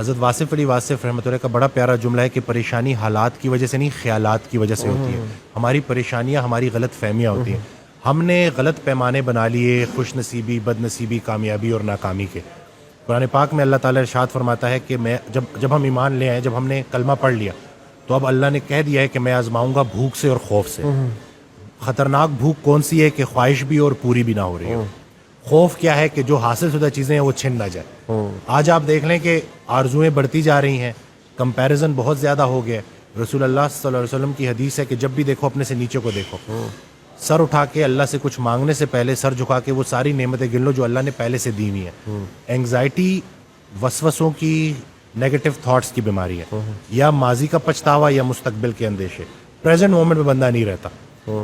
حضرت واصف علی واصف رحمۃ اللہ کا بڑا پیارا جملہ ہے کہ پریشانی حالات کی وجہ سے نہیں، خیالات کی وجہ سے ہوتی ہے. ہماری پریشانیاں ہماری غلط فہمیاں ہوتی ہیں. ہم نے غلط پیمانے بنا لیے خوش نصیبی، بد نصیبی، کامیابی اور ناکامی کے. قرآن پاک میں اللہ تعالیٰ ارشاد فرماتا ہے کہ میں جب ہم ایمان لے آئے، جب ہم نے کلمہ پڑھ لیا تو اب اللہ نے کہہ دیا ہے کہ میں آزماؤں گا بھوک سے اور خوف سے. خطرناک بھوک کون سی ہے کہ خواہش بھی اور پوری بھی نہ ہو رہی ہو. خوف کیا ہے کہ جو حاصل شدہ چیزیں ہیں وہ چھن نہ جائے. آج آپ دیکھ لیں کہ آرزویں بڑھتی جا رہی ہیں، کمپیریزن بہت زیادہ ہو گیا. رسول اللہ صلی اللہ علیہ وسلم کی حدیث ہے کہ جب بھی دیکھو اپنے سے نیچے کو دیکھو. سر اٹھا کے اللہ سے کچھ مانگنے سے پہلے سر جھکا کے وہ ساری نعمتیں گن لو جو اللہ نے پہلے سے دی ہوئی ہیں. اینگزائٹی وسوسوں کی، نیگیٹو تھاٹس کی بیماری ہے. یا ماضی کا پچھتاوا یا مستقبل کے اندیشے. پریزنٹ مومنٹ میں بندہ نہیں رہتا،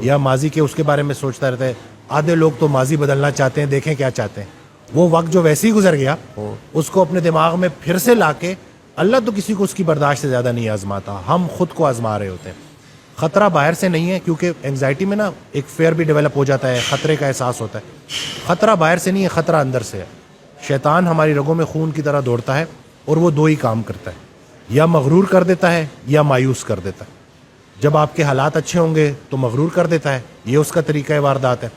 یا ماضی کے اس کے بارے میں سوچتا رہتا ہے. آدھے لوگ تو ماضی بدلنا چاہتے ہیں، دیکھیں کیا چاہتے ہیں. وہ وقت جو ویسے ہی گزر گیا اس کو اپنے دماغ میں پھر سے لا کے، اللہ تو کسی کو اس کی برداشت سے زیادہ نہیں آزماتا، ہم خود کو آزما رہے ہوتے ہیں. خطرہ باہر سے نہیں ہے، کیونکہ انگزائٹی میں نا ایک فیئر بھی ڈیولپ ہو جاتا ہے، خطرے کا احساس ہوتا ہے. خطرہ باہر سے نہیں ہے، خطرہ اندر سے ہے. شیطان ہماری رگوں میں خون کی طرح دوڑتا ہے اور وہ دو ہی کام کرتا ہے، یا مغرور کر دیتا ہے یا مایوس کر دیتا ہے. جب آپ کے حالات اچھے ہوں گے تو مغرور کر دیتا ہے، یہ اس کا طریقہ واردات ہے.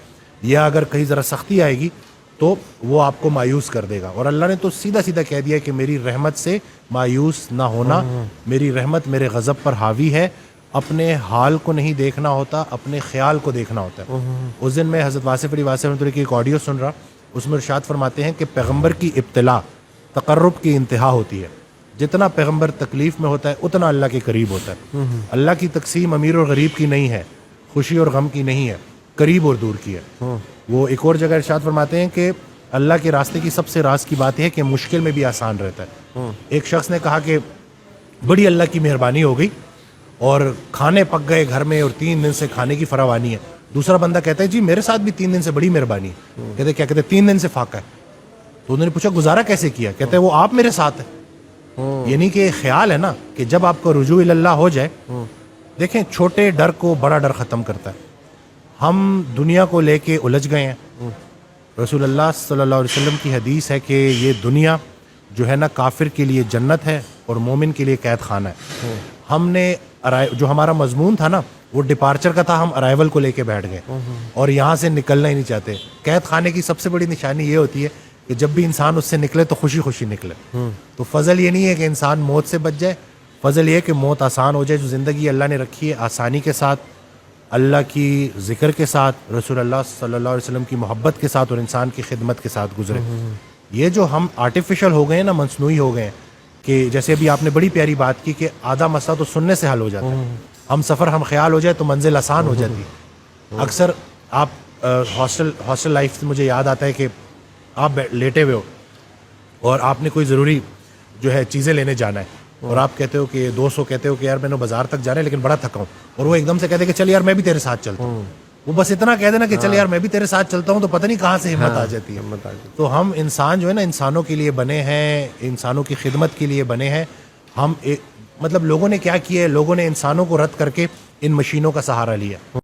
یا اگر کہیں ذرا سختی آئے گی تو وہ آپ کو مایوس کر دے گا. اور اللہ نے تو سیدھا سیدھا کہہ دیا کہ میری رحمت سے مایوس نہ ہونا، میری رحمت میرے غضب پر حاوی ہے. اپنے حال کو نہیں دیکھنا ہوتا، اپنے خیال کو دیکھنا ہوتا ہے. اس دن میں حضرت واصف علی واصف رحمۃ اللہ کی ایک آڈیو سن رہا، اس میں ارشاد فرماتے ہیں کہ پیغمبر کی ابتلا تقرب کی انتہا ہوتی ہے. جتنا پیغمبر تکلیف میں ہوتا ہے اتنا اللہ کے قریب ہوتا ہے. اللہ کی تقسیم امیر اور غریب کی نہیں ہے، خوشی اور غم کی نہیں ہے، قریب اور دور کی ہے. وہ ایک اور جگہ ارشاد فرماتے ہیں کہ اللہ کے راستے کی سب سے راز کی بات ہے کہ مشکل میں بھی آسان رہتا ہے. ایک شخص نے کہا کہ بڑی اللہ کی مہربانی ہو گئی اور کھانے پک گئے گھر میں اور 3 دن سے کھانے کی فراوانی ہے. دوسرا بندہ کہتا ہے جی میرے ساتھ بھی 3 دن سے بڑی مہربانی ہے. کہتے کیا؟ کہتے 3 دن سے فاقہ ہے. تو انہوں نے پوچھا گزارا کیسے کیا؟ کہتے وہ آپ میرے ساتھ ہیں. یعنی کہ خیال ہے نا کہ جب آپ کا رجوع اللہ ہو جائے، دیکھیں چھوٹے ڈر کو بڑا ڈر ختم کرتا ہے. ہم دنیا کو لے کے الجھ گئے ہیں. رسول اللہ صلی اللہ علیہ وسلم کی حدیث ہے کہ یہ دنیا جو ہے نا کافر کے لیے جنت ہے اور مومن کے لیے قید خانہ ہے. ہم نے جو ہمارا مضمون تھا نا وہ ڈپارچر کا تھا، ہم ارائیول کو لے کے بیٹھ گئے اور یہاں سے نکلنا ہی نہیں چاہتے. قید خانے کی سب سے بڑی نشانی یہ ہوتی ہے کہ جب بھی انسان اس سے نکلے تو خوشی خوشی نکلے. تو فضل یہ نہیں ہے کہ انسان موت سے بچ جائے، فضل یہ ہے کہ موت آسان ہو جائے. جو زندگی اللہ نے رکھی ہے آسانی کے ساتھ، اللہ کی ذکر کے ساتھ، رسول اللہ صلی اللہ علیہ وسلم کی محبت کے ساتھ اور انسان کی خدمت کے ساتھ گزرے. یہ جو ہم آرٹیفیشل ہو گئے ہیں نا، مصنوعی ہو گئے ہیں، کہ جیسے ابھی آپ نے بڑی پیاری بات کی کہ آدھا مسئلہ تو سننے سے حل ہو جاتا ہے. ہم سفر ہم خیال ہو جائے تو منزل آسان ہو جاتی. اکثر آپ ہاسٹل لائف سے مجھے یاد آتا ہے کہ آپ لیٹے ہوئے ہو اور آپ نے کوئی ضروری جو ہے چیزیں لینے جانا ہے اور آپ کہتے ہو کہ دوست کو کہتے ہو کہ یار میں نے بازار تک جانا ہے لیکن بڑا تھکا ہوں، اور وہ ایک دم سے کہتے ہیں کہ چل یار میں بھی تیرے ساتھ چلتا ہوں. وہ بس اتنا کہہ دینا کہ چل یار میں بھی تیرے ساتھ چلتا ہوں تو پتہ نہیں کہاں سے ہمت آ جاتی ہے. تو ہم انسان جو ہے نا انسانوں کے لیے بنے ہیں، انسانوں کی خدمت کے لیے بنے ہیں. ہم مطلب لوگوں نے کیا کیا ہے، لوگوں نے انسانوں کو رد کر کے ان مشینوں کا سہارا لیا.